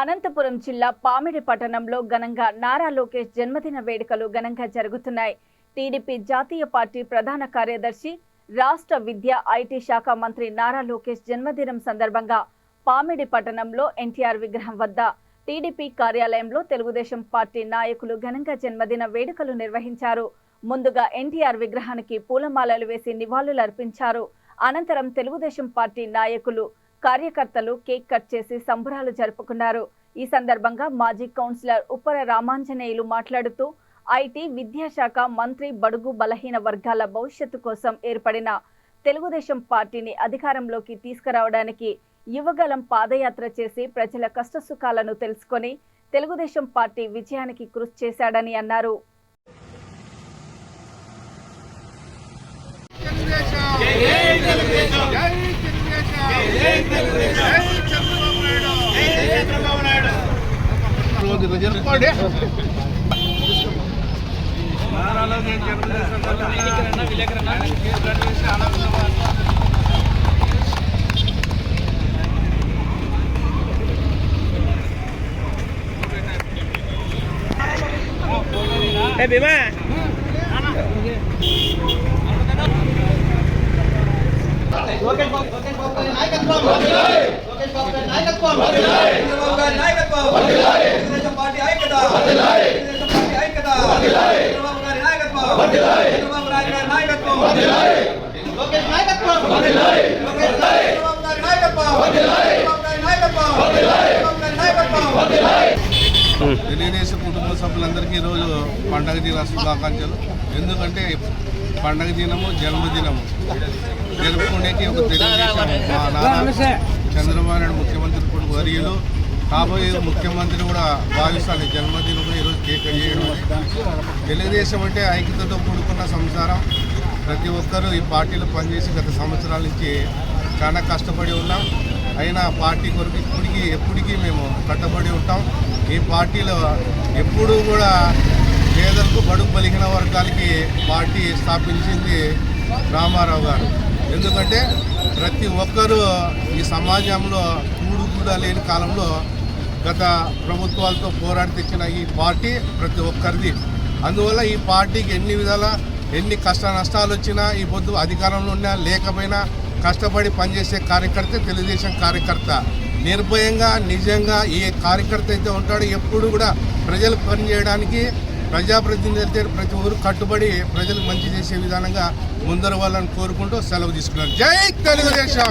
అనంతపురం జిల్లా పామిడి పట్టణంలో ఘనంగా నారా లోకేష్ జన్మదిన వేడుకలు ఘనంగా జరుగుతున్నాయి. టీడీపీ జాతీయ పార్టీ ప్రధాన కార్యదర్శి, రాష్ట్ర విద్యా ఐటీ శాఖ మంత్రి నారా లోకేష్ జన్మదినం సందర్భంగా పామిడి పట్టణంలో ఎన్టీఆర్ విగ్రహం వద్ద టీడీపీ కార్యాలయంలో తెలుగుదేశం పార్టీ నాయకులు ఘనంగా జన్మదిన వేడుకలు నిర్వహించారు. ముందుగా ఎన్టీఆర్ విగ్రహానికి పూలమాలలు వేసి నివాళులర్పించారు. అనంతరం తెలుగుదేశం పార్టీ నాయకులు, కార్యకర్తలు కేక్ కట్ చేసి సంబరాలు జరుపుకున్నారు. ఈ సందర్భంగా మాజీ కౌన్సిలర్ ఉప్పర రామాంజనేయులు మాట్లాడుతూ, ఐటీ విద్యాశాఖ మంత్రి బడుగు బలహీన వర్గాల భవిష్యత్తు కోసం ఏర్పడిన తెలుగుదేశం పార్టీని అధికారంలోకి తీసుకురావడానికి యువగలం పాదయాత్ర చేసి ప్రజల కష్టసుఖాలను తెలుసుకొని తెలుగుదేశం పార్టీ విజయానికి కృషి చేశాడని అన్నారు. భీమా లోకేష్ బాబు నాయకత్వం లోకేష్ బాబు నాయకత్వం చంద్రబాబు గారి నాయకత్వం తెలుగుదేశం పార్టీ ఐక్యత తెలుగుదేశం పార్టీ ఐక్యత చంద్రబాబు గారి నాయకత్వం చంద్రబాబు గారి నాయకత్వం లోకేష్ నాయకత్వం లోకేష్ చంద్రబాబు గారి నాయకత్వం చంద్రబాబు గారి నాయకత్వం చంద్రబాబు గారి నాయకత్వం. తెలుగుదేశం కుటుంబ సభ్యులందరికీ ఈరోజు పండగ దిన శుభాకాంక్షలు. ఎందుకంటే పండగ దినము జన్మదినము జరుపుకునేకి ఒక తెలుగుదేశం మా నాన్న చంద్రబాబు నాయుడు ముఖ్యమంత్రి ఇప్పుడు వర్యులు కాబోయే ముఖ్యమంత్రి కూడా భావిస్తాను. జన్మదినంలో ఈరోజు కేక్ చేయడం తెలుగుదేశం అంటే ఐక్యతతో కూడుకున్న సంసారం. ప్రతి ఒక్కరూ ఈ పార్టీలో పనిచేసి గత సంవత్సరాల నుంచి చాలా కష్టపడి ఉన్నాం. అయినా పార్టీ కొరకు ఎప్పటికీ మేము కట్టబడి ఉంటాం. ఈ పార్టీలో ఎప్పుడూ కూడా పేదలకు బడుగు బలిగిన వర్గాలకి పార్టీ స్థాపించింది రామారావు గారు. ఎందుకంటే ప్రతి ఒక్కరూ ఈ సమాజంలో కూడు కూడా లేని కాలంలో గత ప్రభుత్వాలతో పోరాడి తెచ్చిన ఈ పార్టీ ప్రతి ఒక్కరిది. అందువల్ల ఈ పార్టీకి ఎన్ని కష్ట నష్టాలు వచ్చినా, ఈ పొద్దు అధికారంలో ఉన్నా లేకపోయినా కష్టపడి పనిచేసే కార్యకర్త తెలుగుదేశం కార్యకర్త. నిర్భయంగా నిజంగా ఏ కార్యకర్త అయితే ఉంటాడో ఎప్పుడు కూడా ప్రజలకు పనిచేయడానికి ప్రజాప్రతినిధులు ప్రతి ఊరు కట్టుబడి ప్రజలకు మంచి చేసే విధానంగా ముందర వాళ్ళని కోరుకుంటూ సెలవు తీసుకున్నారు. జై తెలుగుదేశం.